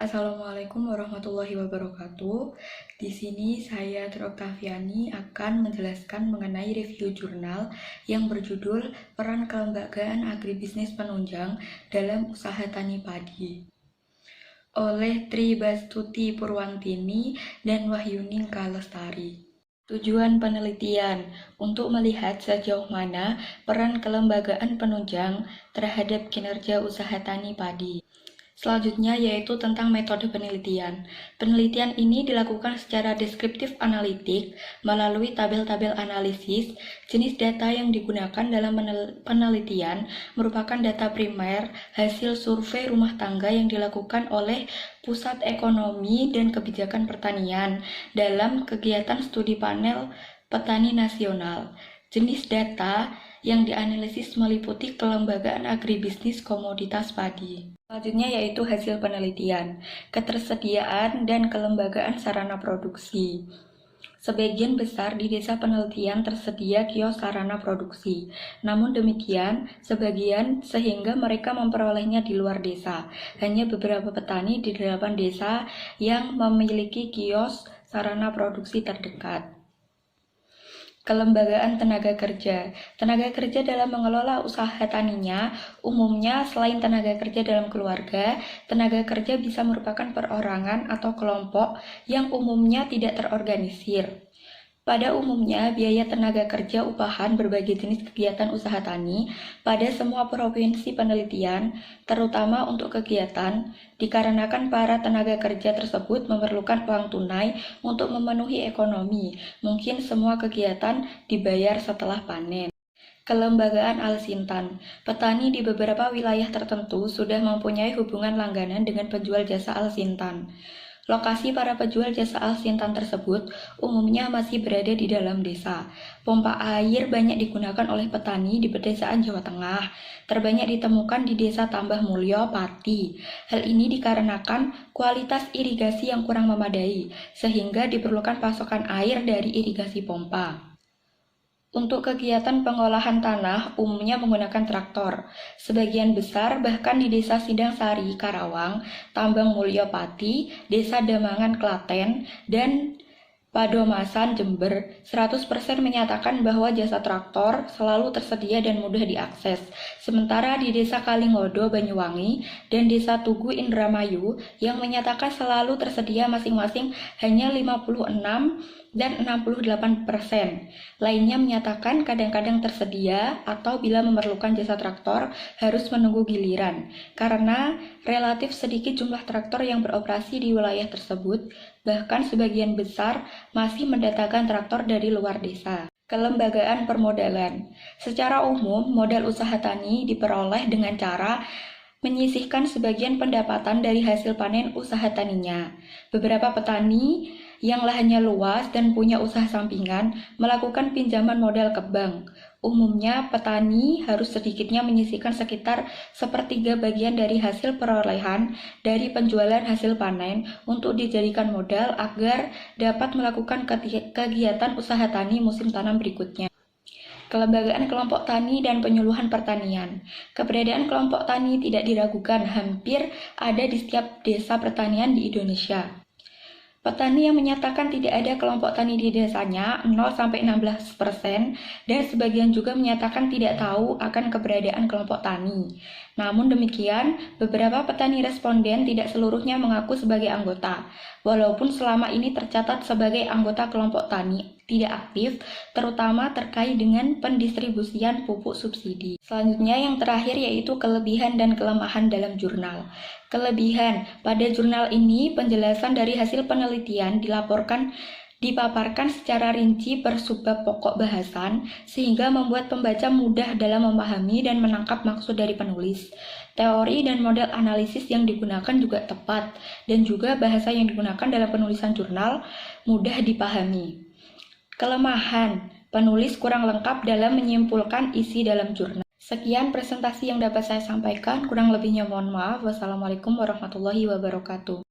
Assalamualaikum warahmatullahi wabarakatuh. Di sini saya Oktaviani akan menjelaskan mengenai review jurnal yang berjudul Peran Kelembagaan Agribisnis Penunjang dalam Usaha Tani Padi oleh Tri Bastuti Purwantini dan Wahyuning Kalestari. Tujuan penelitian untuk melihat sejauh mana peran kelembagaan penunjang terhadap kinerja usaha tani padi. Selanjutnya yaitu tentang metode penelitian. Penelitian ini dilakukan secara deskriptif analitik melalui tabel-tabel analisis. Jenis data yang digunakan dalam penelitian merupakan data primer hasil survei rumah tangga yang dilakukan oleh Pusat Ekonomi dan Kebijakan Pertanian dalam kegiatan studi panel petani nasional. Jenis data yang dianalisis meliputi kelembagaan agribisnis komoditas padi. Selanjutnya yaitu hasil penelitian, ketersediaan dan kelembagaan sarana produksi. Sebagian besar di desa penelitian tersedia kios sarana produksi. Namun demikian, sebagian sehingga mereka memperolehnya di luar desa. Hanya beberapa petani di 8 desa yang memiliki kios sarana produksi terdekat. Kelembagaan tenaga kerja. Tenaga kerja dalam mengelola usaha taninya, umumnya selain tenaga kerja dalam keluarga, tenaga kerja bisa merupakan perorangan atau kelompok yang umumnya tidak terorganisir. Pada umumnya, biaya tenaga kerja upahan berbagai jenis kegiatan usaha tani pada semua provinsi penelitian, terutama untuk kegiatan, dikarenakan para tenaga kerja tersebut memerlukan uang tunai untuk memenuhi ekonomi. Mungkin semua kegiatan dibayar setelah panen. Kelembagaan Alsintan. Petani di beberapa wilayah tertentu sudah mempunyai hubungan langganan dengan penjual jasa Alsintan. Lokasi para penjual jasa Alsintan tersebut umumnya masih berada di dalam desa. Pompa air banyak digunakan oleh petani di pedesaan Jawa Tengah. Terbanyak ditemukan di Desa Tambah Mulyo, Pati. Hal ini dikarenakan kualitas irigasi yang kurang memadai, sehingga diperlukan pasokan air dari irigasi pompa. Untuk kegiatan pengolahan tanah umumnya menggunakan traktor. Sebagian besar bahkan di Desa Sindang Sari, Karawang, Tambang Mulyo Pati, Desa Damangan Klaten, dan Padomasan Jember, 100% menyatakan bahwa jasa traktor selalu tersedia dan mudah diakses. Sementara di Desa Kalingodo, Banyuwangi, dan Desa Tugu Indramayu yang menyatakan selalu tersedia masing-masing hanya 56 dan 68%. Lainnya menyatakan kadang-kadang tersedia atau bila memerlukan jasa traktor harus menunggu giliran, karena relatif sedikit jumlah traktor yang beroperasi di wilayah tersebut, bahkan sebagian besar masih mendatangkan traktor dari luar desa. Kelembagaan permodalan. Secara umum, modal usaha tani diperoleh dengan cara menyisihkan sebagian pendapatan dari hasil panen usaha taninya. Beberapa petani yang lahannya luas dan punya usaha sampingan melakukan pinjaman modal ke bank. Umumnya petani harus sedikitnya menyisihkan sekitar sepertiga bagian dari hasil perolehan dari penjualan hasil panen untuk dijadikan modal agar dapat melakukan kegiatan usaha tani musim tanam berikutnya. Kelembagaan kelompok tani dan penyuluhan pertanian. Keberadaan kelompok tani tidak diragukan, hampir ada di setiap desa pertanian di Indonesia. Petani yang menyatakan tidak ada kelompok tani di desanya 0-16%, dan sebagian juga menyatakan tidak tahu akan keberadaan kelompok tani. Namun demikian, beberapa petani responden tidak seluruhnya mengaku sebagai anggota, walaupun selama ini tercatat sebagai anggota kelompok tani tidak aktif, terutama terkait dengan pendistribusian pupuk subsidi. Selanjutnya yang terakhir yaitu kelebihan dan kelemahan dalam jurnal. Kelebihan, pada jurnal ini penjelasan dari hasil penelitian dipaparkan secara rinci per subbab pokok bahasan, sehingga membuat pembaca mudah dalam memahami dan menangkap maksud dari penulis. Teori dan model analisis yang digunakan juga tepat, dan juga bahasa yang digunakan dalam penulisan jurnal mudah dipahami. Kelemahan, penulis kurang lengkap dalam menyimpulkan isi dalam jurnal. Sekian presentasi yang dapat saya sampaikan, kurang lebihnya mohon maaf. Wassalamualaikum warahmatullahi wabarakatuh.